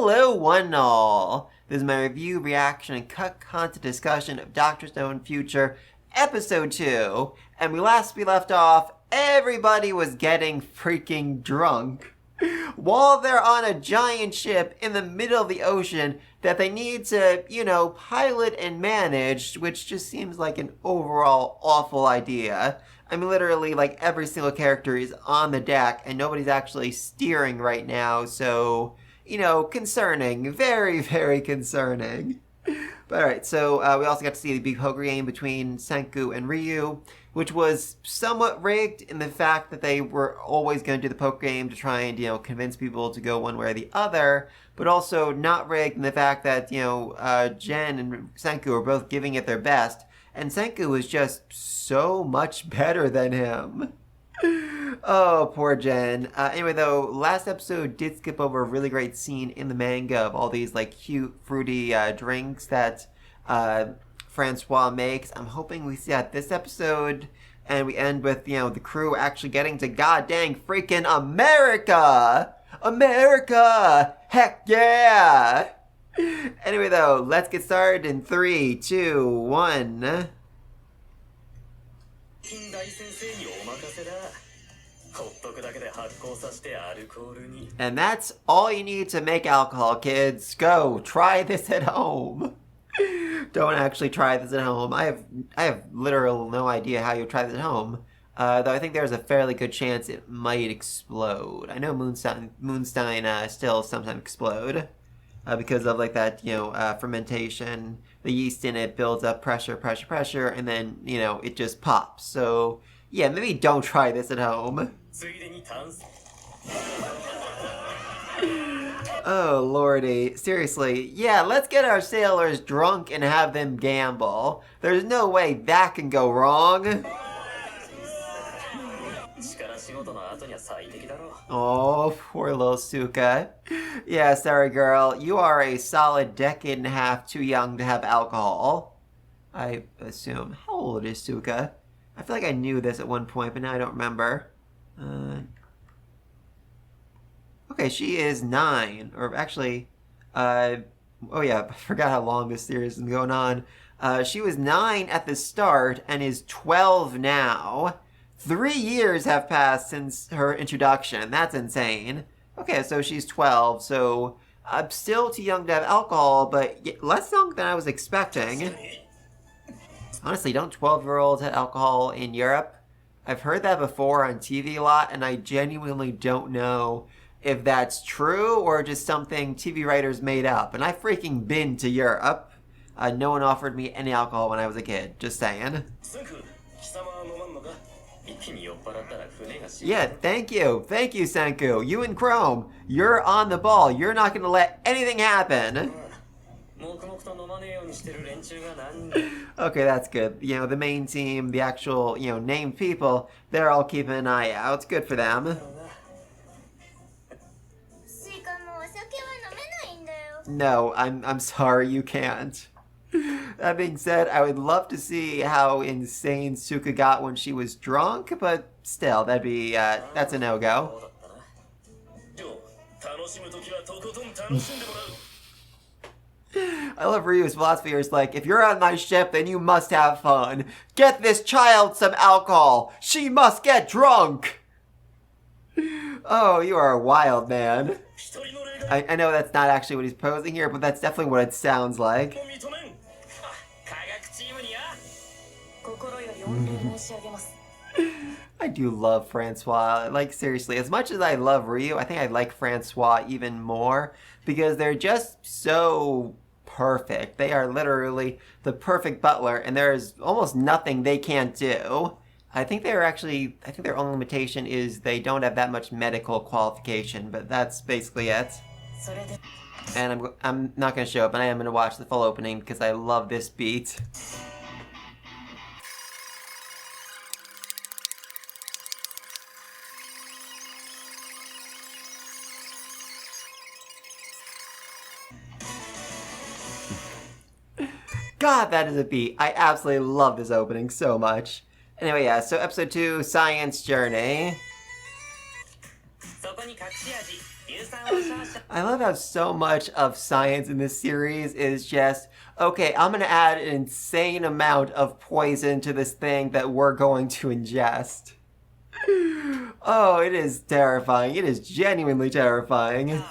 Hello one and all! This is my review, reaction, and cut content discussion of Dr. Stone Future, Episode 2. And we left off, everybody was getting freaking drunk. While they're on a giant ship in the middle of the ocean that they need to, pilot and manage, which just seems like an overall awful idea. I mean, literally, like, every single character is on the deck and nobody's actually steering right now, so... concerning. Very, very concerning. But alright, so we also got to see the big poker game between Senku and Ryu, which was somewhat rigged in the fact that they were always going to do the poker game to try and, convince people to go one way or the other, but also not rigged in the fact that, Jen and Senku were both giving it their best, and Senku was just so much better than him. Oh, poor Jen. Anyway, though, last episode did skip over a really great scene in the manga of all these, cute, fruity drinks that Francois makes. I'm hoping we see that this episode, and we end with, the crew actually getting to goddamn freaking America! America! Heck yeah! Anyway, though, let's get started in 3, 2, 1... And that's all you need to make alcohol, kids. Go, try this at home. Don't actually try this at home. I have literal no idea how you try this at home. Though I think there's a fairly good chance it might explode. I know Moonstein still sometimes explode. Because of that, fermentation. The yeast in it builds up pressure, and then, it just pops. So, yeah, maybe don't try this at home. Oh, lordy. Seriously, yeah, let's get our sailors drunk and have them gamble. There's no way that can go wrong. Oh, poor little Suka. Yeah, sorry girl, you are a solid decade and a half too young to have alcohol. I assume. How old is Suka? I feel like I knew this at one point, but now I don't remember. Okay, she is 9. Or actually, oh yeah, I forgot how long this series is going on. She was 9 at the start and is 12 now. 3 years have passed since her introduction. That's insane. Okay, so she's 12, so I'm still too young to have alcohol, but less young than I was expecting. Honestly, don't 12-year-olds have alcohol in Europe? I've heard that before on TV a lot, and I genuinely don't know if that's true or just something TV writers made up. And I've freaking been to Europe. No one offered me any alcohol when I was a kid. Just saying. Yeah, thank you. Thank you, Senku. You and Chrome, you're on the ball. You're not going to let anything happen. Okay, that's good. The main team, the actual, named people, they're all keeping an eye out. It's good for them. No, I'm sorry, you can't. That being said, I would love to see how insane Suka got when she was drunk, but still, that's a no-go. I love Ryu's philosophy where it's like, if you're on my ship, then you must have fun. Get this child some alcohol. She must get drunk. Oh, you are a wild man. I know that's not actually what he's posing here, but that's definitely what it sounds like. I do love Francois. Seriously, as much as I love Ryu, I think I like Francois even more because they're just so perfect. They are literally the perfect butler, and there's almost nothing they can't do. I think their only limitation is they don't have that much medical qualification, but that's basically it. And I'm not going to show up, but I am going to watch the full opening because I love this beat. God, that is a beat. I absolutely love this opening so much. Anyway, yeah, so episode 2, Science Journey. I love how so much of science in this series is just, okay, I'm gonna add an insane amount of poison to this thing that we're going to ingest. Oh, it is terrifying. It is genuinely terrifying.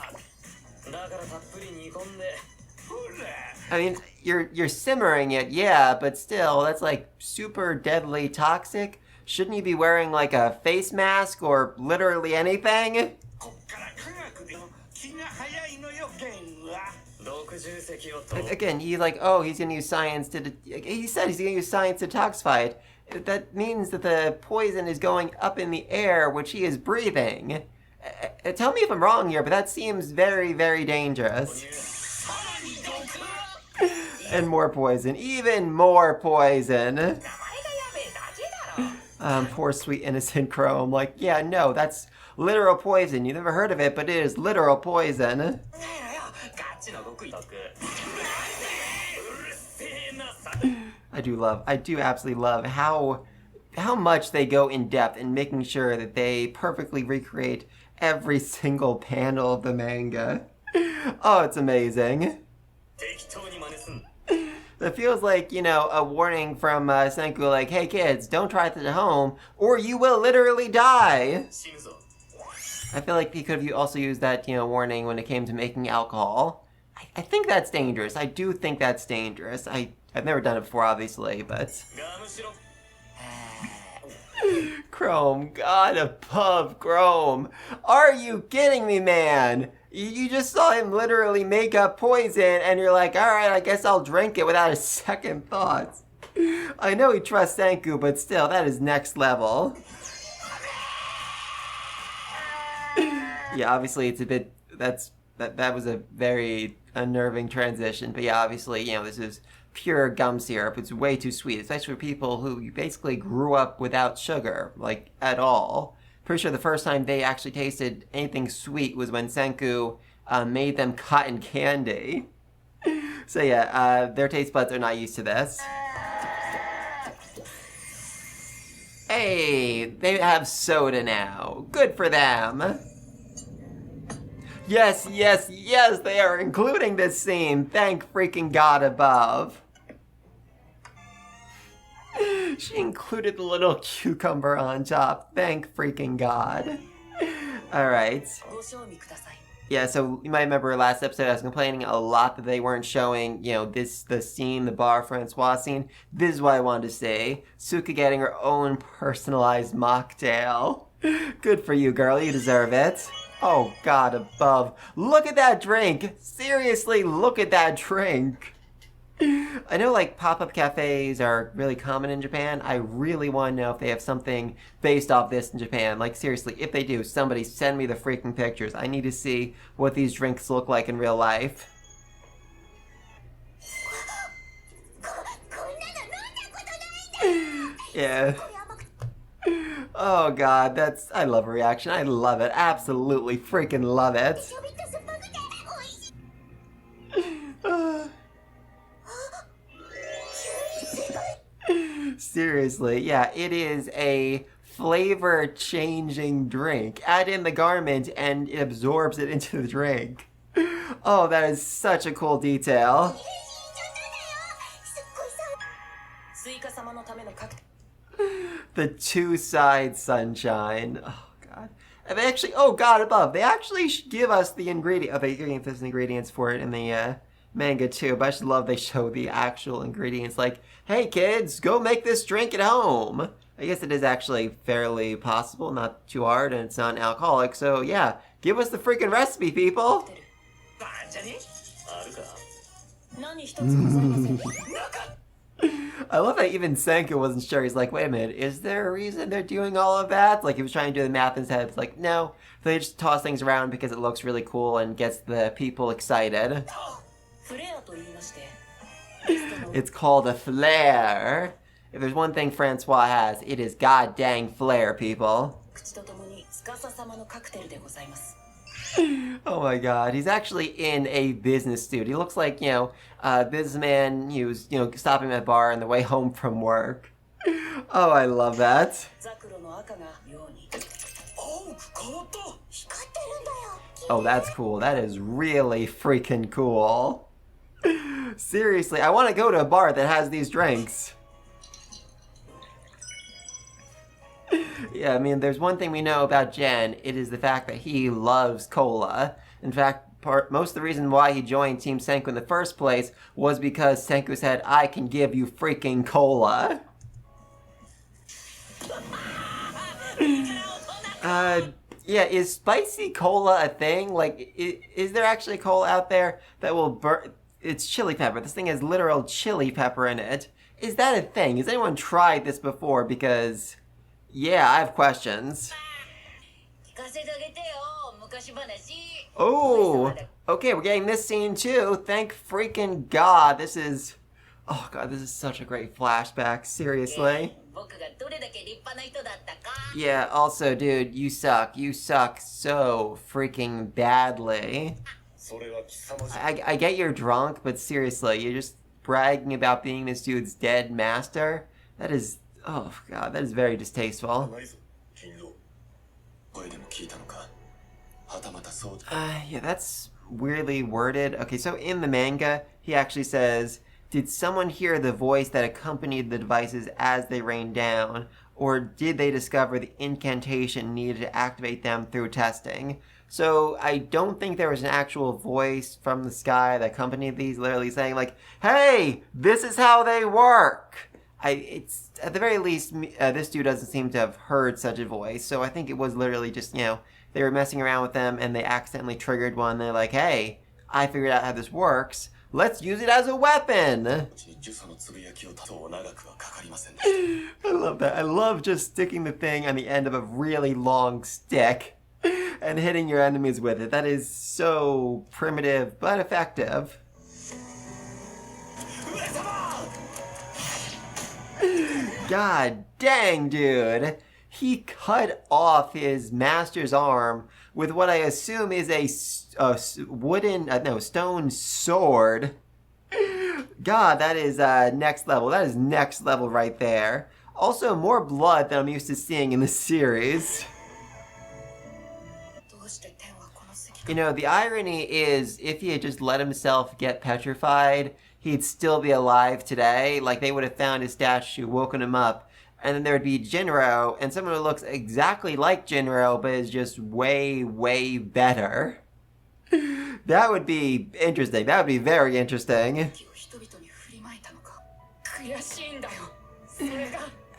I mean, you're simmering it, yeah, but still, that's like super deadly toxic. Shouldn't you be wearing like a face mask or literally anything? Again, he's like, oh, he's gonna use science to... He said he's gonna use science to detoxify it. That means that the poison is going up in the air, which he is breathing. Tell me if I'm wrong here, but that seems very, very dangerous. And more poison. Even more poison. Poor sweet innocent Chrome. Like, yeah, no, that's literal poison. You never heard of it, but it is literal poison. I do absolutely love how much they go in depth in making sure that they perfectly recreate every single panel of the manga. Oh, it's amazing. It feels like, you know, a warning from Senku, like, hey kids, don't try this at home, or you will literally die. I feel like he could have also used that, you know, warning when it came to making alcohol. I think that's dangerous. I do think that's dangerous. I've never done it before, obviously, but... Chrome, God above Chrome. Are you kidding me, man? You just saw him literally make up poison, and you're like, alright, I guess I'll drink it without a second thought. I know he trusts Senku, but still, that is next level. Yeah, obviously it's a bit... That was a very unnerving transition, but yeah, obviously, you know, this is pure gum syrup. It's way too sweet, especially for people who basically grew up without sugar, like, at all. Pretty sure the first time they actually tasted anything sweet was when Senku made them cotton candy. So yeah, their taste buds are not used to this. Hey, they have soda now. Good for them. Yes, yes, yes, they are including this scene. Thank freaking God above. She included the little cucumber on top. Thank freaking God. Alright. Yeah, so you might remember last episode I was complaining a lot that they weren't showing, you know, the scene, the bar Francois scene. This is what I wanted to say. Suka getting her own personalized mocktail. Good for you, girl. You deserve it. Oh, God above. Look at that drink. Seriously, look at that drink. I know, like, pop-up cafes are really common in Japan. I really want to know if they have something based off this in Japan. Like, seriously, if they do, somebody send me the freaking pictures. I need to see what these drinks look like in real life. Yeah. Oh God, I love a reaction. I love it. Absolutely freaking love it. Seriously, yeah, it is a flavor-changing drink. Add in the garment and it absorbs it into the drink. Oh, that is such a cool detail. The two-side sunshine. Oh, God. And they actually, oh, God above. They actually give us the ingredient. Oh, they give us the ingredients for it in the manga, too. But I just love they show the actual ingredients. Like, hey, kids, go make this drink at home. I guess it is actually fairly possible. Not too hard, and it's not an alcoholic. So, yeah, give us the freaking recipe, people. I love that even Senku wasn't sure. He's like, wait a minute, is there a reason they're doing all of that? Like, he was trying to do the math in his head. It's like, no. They just toss things around because it looks really cool and gets the people excited. It's called a flare. If there's one thing Francois has, it is god dang flair, people. Oh my God, he's actually in a business suit. He looks like, you know, a businessman who's, you know, stopping at a bar on the way home from work. Oh, I love that. Oh, that's cool. That is really freaking cool. Seriously, I want to go to a bar that has these drinks. Yeah, I mean, there's one thing we know about Jen. It is the fact that he loves cola. In fact, most of the reason why he joined Team Senku in the first place was because Senku said, I can give you freaking cola. Yeah, is spicy cola a thing? Like, is there actually cola out there that will burn? It's chili pepper. This thing has literal chili pepper in it. Is that a thing? Has anyone tried this before? Because, yeah, I have questions. Oh, okay, we're getting this scene too. Thank freaking God. This is, oh God, this is such a great flashback. Seriously. Yeah, also, dude, you suck. You suck so freaking badly. I get you're drunk, but seriously, you're just bragging about being this dude's dead master? That is, oh God, that is very distasteful. Yeah, that's weirdly worded. Okay, so in the manga, he actually says, did someone hear the voice that accompanied the devices as they rained down? Or did they discover the incantation needed to activate them through testing? So I don't think there was an actual voice from the sky that accompanied these, literally saying like, hey, this is how they work. It's at the very least, this dude doesn't seem to have heard such a voice. So I think it was literally just, you know, they were messing around with them and they accidentally triggered one. They're like, hey, I figured out how this works. Let's use it as a weapon. I love that. I love just sticking the thing on the end of a really long stick and hitting your enemies with it. That is so primitive but effective. God dang, dude. He cut off his master's arm with what I assume is a stone sword. God, that is next level. That is next level right there. Also, more blood than I'm used to seeing in this series. You know, the irony is, if he had just let himself get petrified, he'd still be alive today. Like, they would have found his statue, woken him up, and then there would be Jinro, and someone who looks exactly like Jinro, but is just way, way better. That would be interesting. That would be very interesting.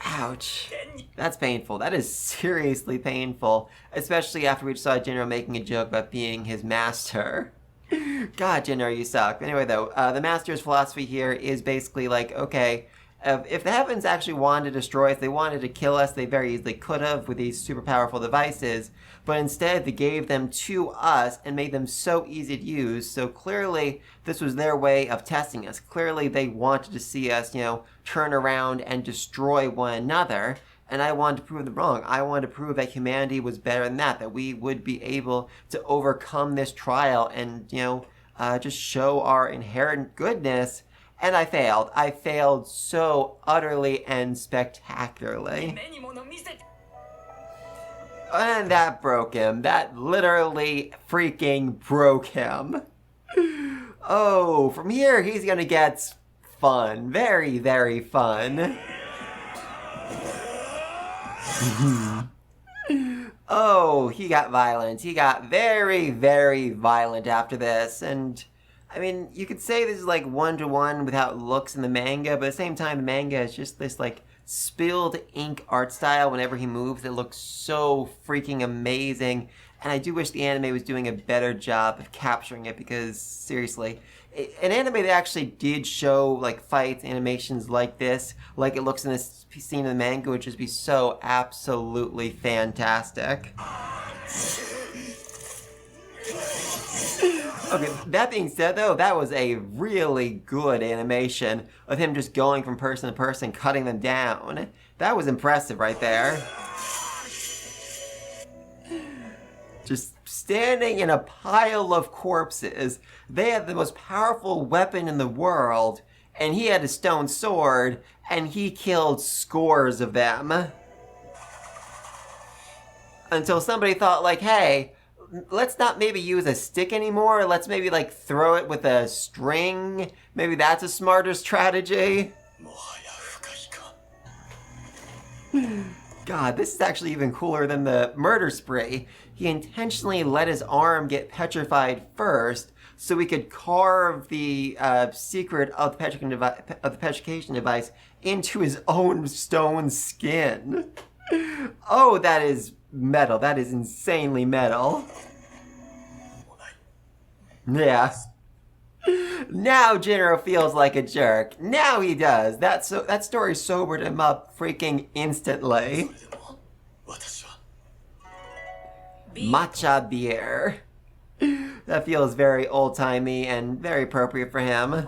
Ouch. That's painful. That is seriously painful. Especially after we saw Jinro making a joke about being his master. God, Jinro, you suck. Anyway, though, the master's philosophy here is basically like, okay, if the heavens actually wanted to destroy us, they wanted to kill us, they very easily could have with these super powerful devices, but instead they gave them to us and made them so easy to use, so clearly this was their way of testing us. Clearly they wanted to see us, you know, turn around and destroy one another, and I wanted to prove them wrong. I wanted to prove that humanity was better than that we would be able to overcome this trial and, you know, just show our inherent goodness. And I failed. I failed so utterly and spectacularly. And that broke him. That literally freaking broke him. Oh, from here he's gonna get fun. Very, very fun. Oh, he got violent. He got very, very violent after this. And I mean, you could say this is like one-to-one with how it looks in the manga, but at the same time, the manga is just this like spilled ink art style. Whenever he moves, it looks so freaking amazing. And I do wish the anime was doing a better job of capturing it because, seriously, an anime that actually did show like fights, animations like this, like it looks in this scene in the manga, would just be so absolutely fantastic. Okay, that being said though, that was a really good animation of him just going from person to person, cutting them down. That was impressive right there. Just standing in a pile of corpses. They had the most powerful weapon in the world, and he had a stone sword, and he killed scores of them. Until somebody thought like, hey, let's not maybe use a stick anymore. Let's maybe like throw it with a string. Maybe that's a smarter strategy. God, this is actually even cooler than the murder spree. He intentionally let his arm get petrified first so he could carve the secret of the petrification device into his own stone skin. Oh, that is metal. That is insanely metal. Yeah. Now Jinro feels like a jerk. Now he does. That story sobered him up freaking instantly. Matcha beer. That feels very old-timey and very appropriate for him.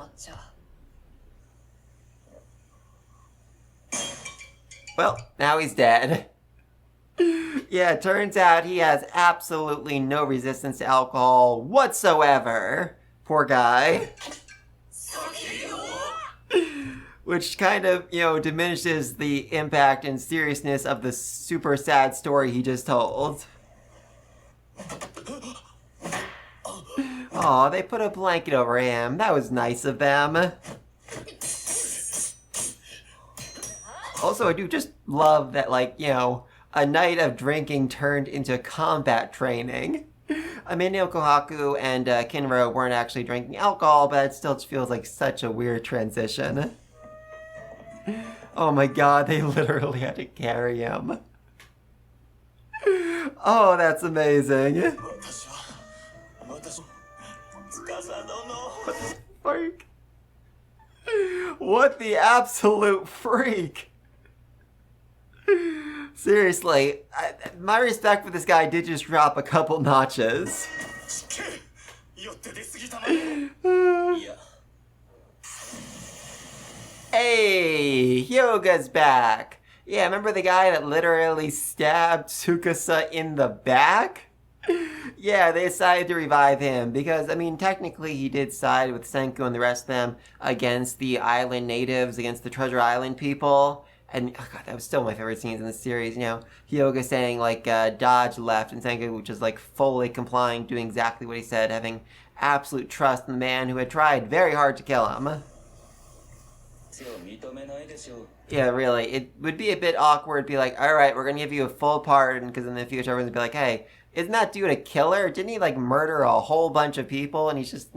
Well, now he's dead. Yeah, it turns out he has absolutely no resistance to alcohol whatsoever. Poor guy. Which kind of, diminishes the impact and seriousness of the super sad story he just told. Aw, they put a blanket over him. That was nice of them. Also, I do just love that, a night of drinking turned into combat training. I mean, Kohaku and Kinro weren't actually drinking alcohol, but it still feels like such a weird transition. Oh my god, they literally had to carry him. Oh, that's amazing. What the freak? What the absolute freak? Seriously, my respect for this guy did just drop a couple notches. Hey, Hyoga's back. Yeah, remember the guy that literally stabbed Tsukasa in the back? Yeah, they decided to revive him because, technically he did side with Senku and the rest of them against the island natives, against the Treasure Island people. And, oh god, that was still my favorite scenes in the series, Hyoga saying, dodge left, and Senku just, fully complying, doing exactly what he said, having absolute trust in the man who had tried very hard to kill him. Yeah, really, it would be a bit awkward to be like, alright, we're gonna give you a full pardon, because in the future everyone's gonna be like, hey, isn't that dude a killer? Didn't he, murder a whole bunch of people, and he's just,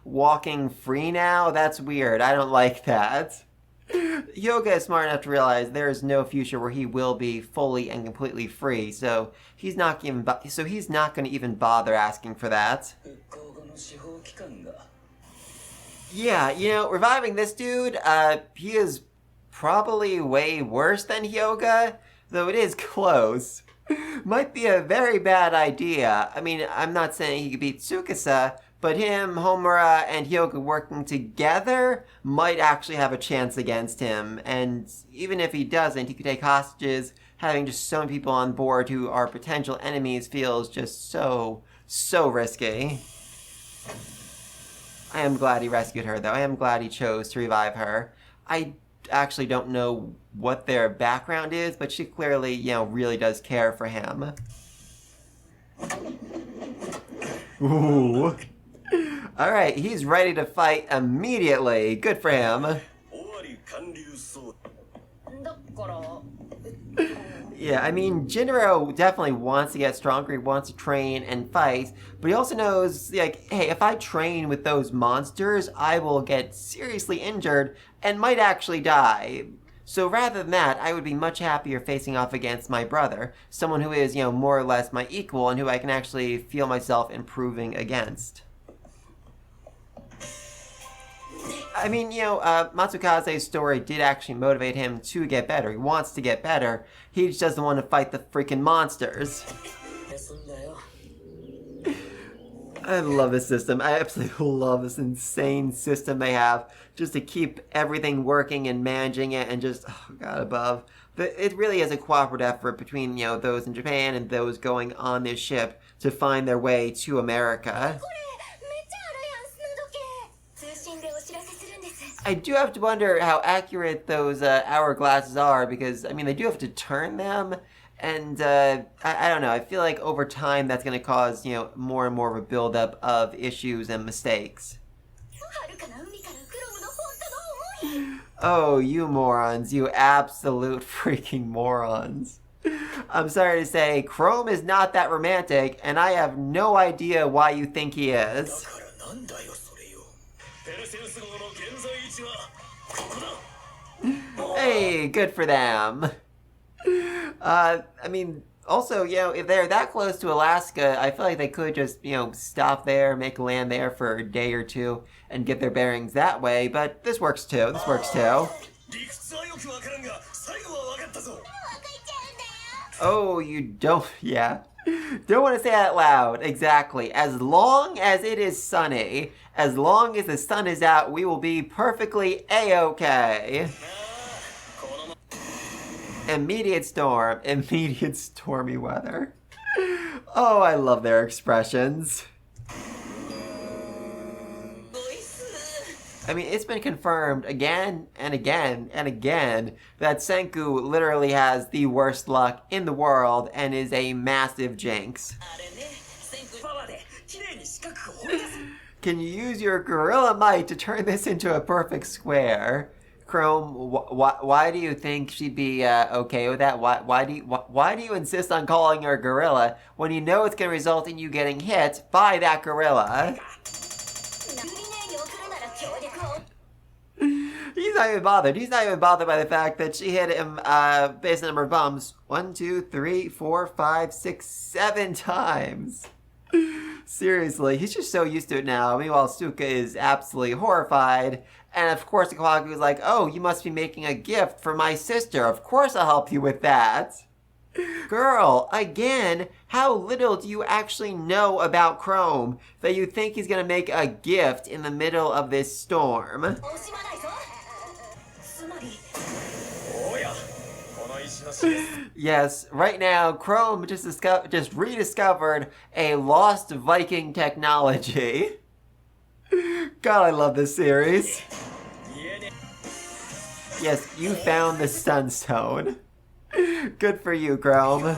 walking free now? That's weird, I don't like that. Hyoga is smart enough to realize there is no future where he will be fully and completely free, so he's not going to even bother asking for that. Yeah, reviving this dude, he is probably way worse than Hyoga, though it is close. Might be a very bad idea. I'm not saying he could beat Tsukasa, but him, Homura, and Hyoga working together might actually have a chance against him. And even if he doesn't, he could take hostages. Having just so many people on board who are potential enemies feels just so risky. I am glad he rescued her, though. I am glad he chose to revive her. I actually don't know what their background is, but she clearly, really does care for him. Ooh. Alright, he's ready to fight immediately. Good for him. Yeah, Jinro definitely wants to get stronger, he wants to train and fight, but he also knows, hey, if I train with those monsters, I will get seriously injured and might actually die. So rather than that, I would be much happier facing off against my brother, someone who is, more or less my equal and who I can actually feel myself improving against. Matsukaze's story did actually motivate him to get better. He wants to get better. He just doesn't want to fight the freaking monsters. I love this system. I absolutely love this insane system they have just to keep everything working and managing it and just, oh god above. But it really is a cooperative effort between, those in Japan and those going on this ship to find their way to America. I do have to wonder how accurate those hourglasses are because, they do have to turn them, And I don't know, I feel like over time that's going to cause, more and more of a buildup of issues and mistakes. Oh, you morons, you absolute freaking morons. I'm sorry to say, Chrome is not that romantic, and I have no idea why you think he is. Hey, good for them. I mean, also, if they're that close to Alaska, I feel like they could just, stop there, make a land there for a day or two, and get their bearings that way, but this works too. This works too. Oh, you don't, yeah. Don't want to say that loud. Exactly. As long as it is sunny, as long as the sun is out, we will be perfectly A-okay. Immediate storm. Immediate stormy weather. Oh, I love their expressions. I mean, it's been confirmed again and again and again that Senku literally has the worst luck in the world and is a massive jinx. Can you use your gorilla might to turn this into a perfect square? Chrome, why do you think she'd be okay with that? Why do you insist on calling her a gorilla when you know it's going to result in you getting hit by that gorilla? He's not even bothered. He's not even bothered by the fact that she hit him based on the number of bombs. 1, 2, 3, 4, 5, 6, 7 times. Seriously, he's just so used to it now. Meanwhile, Suka is absolutely horrified. And of course, Kawaku is like, oh, you must be making a gift for my sister. Of course I'll help you with that. Girl, again, how little do you actually know about Chrome that you think he's gonna make a gift in the middle of this storm? Yes, right now, Chrome just rediscovered a lost Viking technology. God, I love this series. Yes, you found the Sunstone. Good for you, Chrome.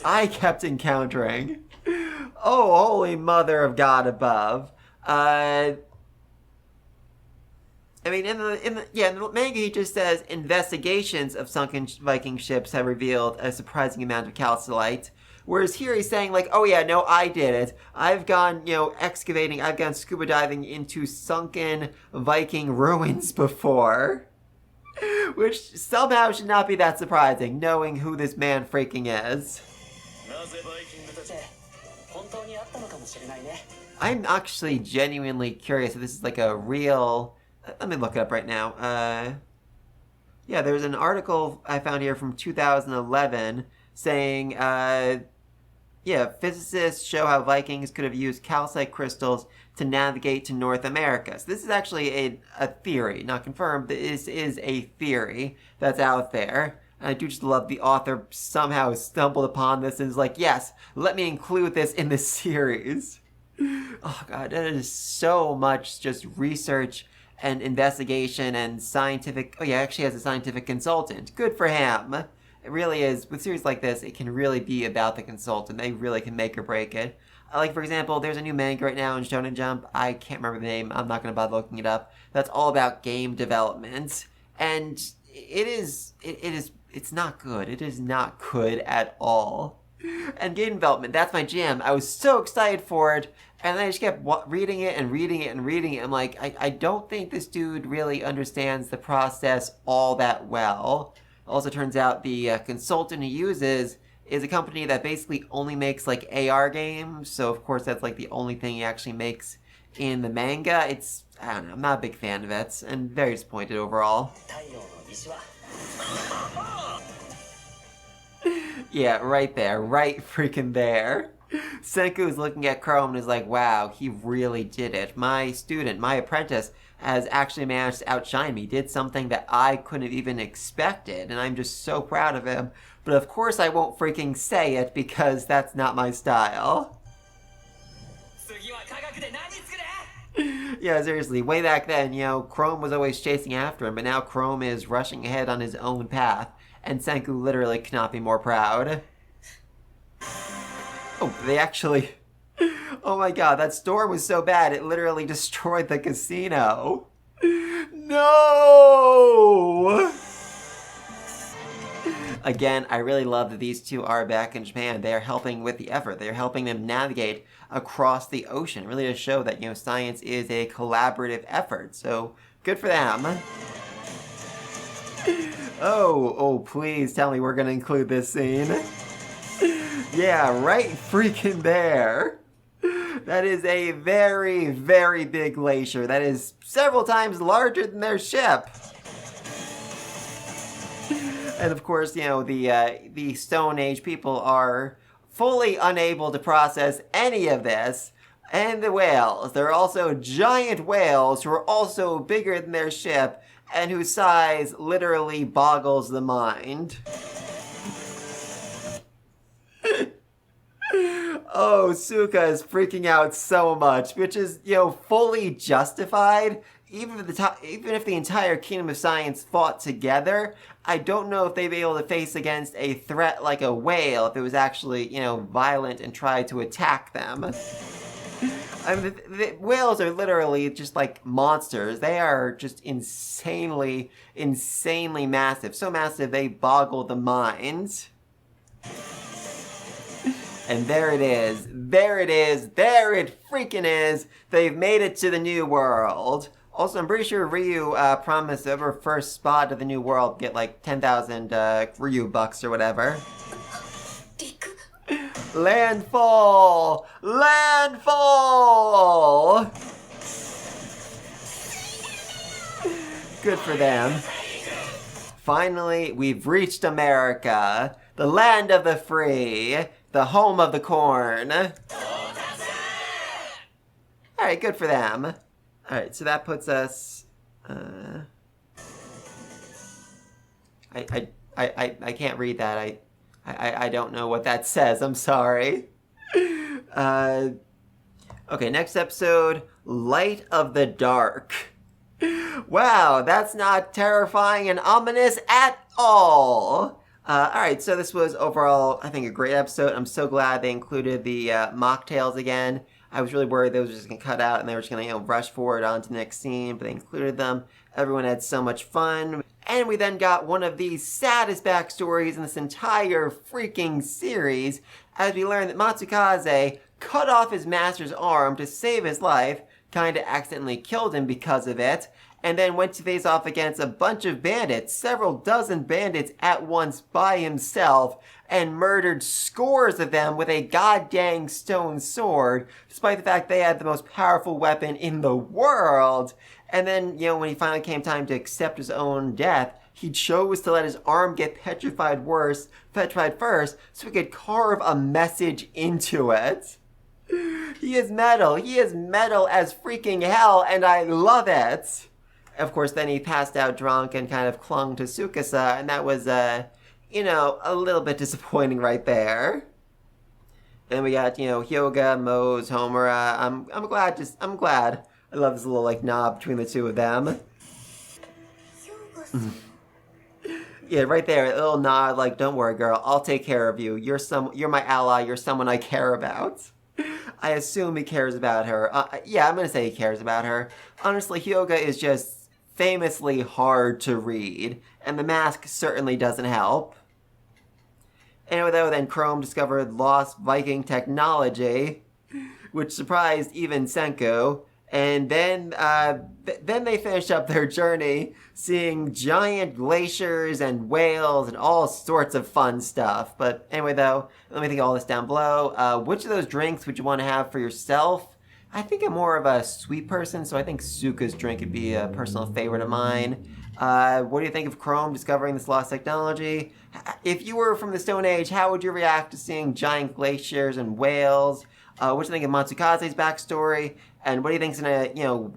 I kept encountering. Oh, holy mother of God above. I mean, in the manga, he just says investigations of sunken Viking ships have revealed a surprising amount of calcite. Whereas here he's saying like, oh yeah, no, I did it. I've gone, excavating, I've gone scuba diving into sunken Viking ruins before. Which somehow should not be that surprising, knowing who this man freaking is. I'm actually genuinely curious if this is like a real... Let me look it up right now. Yeah, there's an article I found here from 2011 saying, physicists show how Vikings could have used calcite crystals to navigate to North America. So this is actually a theory, not confirmed. This is a theory that's out there. And I do just love the author somehow stumbled upon this and is like, yes, let me include this in this series. Oh god, that is so much just research and investigation and scientific... Oh yeah, actually has a scientific consultant. Good for him. It really is. With series like this, it can really be about the consultant. They really can make or break it. Like, for example, there's a new manga right now in Shonen Jump. I can't remember the name. I'm not going to bother looking it up. That's all about game development. And it's not good. It is not good at all. And game development, that's my jam. I was so excited for it. And then I just kept reading it and reading it and reading it. I'm like, I don't think this dude really understands the process all that well. Also turns out the consultant he uses is a company that basically only makes like AR games. So of course that's like the only thing he actually makes in the manga. I don't know, I'm not a big fan of it and very disappointed overall. Yeah, right there, right freaking there. Senku is looking at Chrome and is like, wow, he really did it. My student, my apprentice, has actually managed to outshine me. Did something that I couldn't have even expected, and I'm just so proud of him. But of course I won't freaking say it because that's not my style. Yeah, seriously, way back then, Chrome was always chasing after him, but now Chrome is rushing ahead on his own path, and Senku literally cannot be more proud. Oh, they actually... Oh my god, that storm was so bad, it literally destroyed the casino. No! Again, I really love that these two are back in Japan. They are helping with the effort. They're helping them navigate across the ocean, really to show that, science is a collaborative effort. So, good for them. Oh, please tell me we're going to include this scene. Yeah, right freaking there. That is a very, very big glacier. That is several times larger than their ship. And of course, the Stone Age people are fully unable to process any of this. And the whales. There are also giant whales who are also bigger than their ship and whose size literally boggles the mind. Oh, Suka is freaking out so much, which is, fully justified. Even if the entire Kingdom of Science fought together, I don't know if they'd be able to face against a threat like a whale if it was actually, violent and tried to attack them. I mean, the whales are literally just like monsters. They are just insanely massive. So massive they boggle the mind. And there it is. There it is. There it freaking is. They've made it to the new world. Also, I'm pretty sure Ryu promised whoever first spot to the new world get like 10,000 Ryu bucks or whatever. Landfall! Landfall! Good for them. Finally, we've reached America, the land of the free, the home of the corn. Alright, good for them. Alright, so that puts us... I can't read that. I don't know what that says. I'm sorry. Okay, next episode, Light of the Dark. Wow, that's not terrifying and ominous at all. Alright, so this was overall, I think, a great episode. I'm so glad they included the mocktails again. I was really worried they were just going to cut out and they were just going to, rush forward on to the next scene, but they included them. Everyone had so much fun. And we then got one of the saddest backstories in this entire freaking series, as we learned that Matsukaze cut off his master's arm to save his life, kinda accidentally killed him because of it, and then went to face off against a bunch of bandits, several dozen bandits at once by himself, and murdered scores of them with a goddamn stone sword, despite the fact they had the most powerful weapon in the world. And then, when he finally came time to accept his own death, he chose to let his arm get petrified first, so he could carve a message into it. He is metal. He is metal as freaking hell, and I love it. Of course, then he passed out drunk and kind of clung to Tsukasa, and that was, a little bit disappointing right there. Then we got, Hyoga, Mose, Homura. I'm glad. I love this little, nod between the two of them. Yeah, right there, a little nod, don't worry, girl, I'll take care of you. You're my ally, you're someone I care about. I assume he cares about her. Yeah, I'm gonna say he cares about her. Honestly, Hyoga is just famously hard to read, and the mask certainly doesn't help. Anyway, though, then Chrome discovered lost Viking technology, which surprised even Senku. And then they finished up their journey seeing giant glaciers and whales and all sorts of fun stuff. But anyway, though, let me think of all this down below. Which of those drinks would you want to have for yourself? I think I'm more of a sweet person, so I think Suka's drink would be a personal favorite of mine. What do you think of Chrome discovering this lost technology? If you were from the Stone Age, how would you react to seeing giant glaciers and whales? What do you think of Matsukaze's backstory? And what do you think's gonna,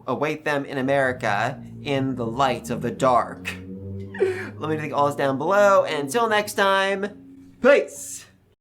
await them in America in the light of the dark? Let me think all this down below. And until next time, peace!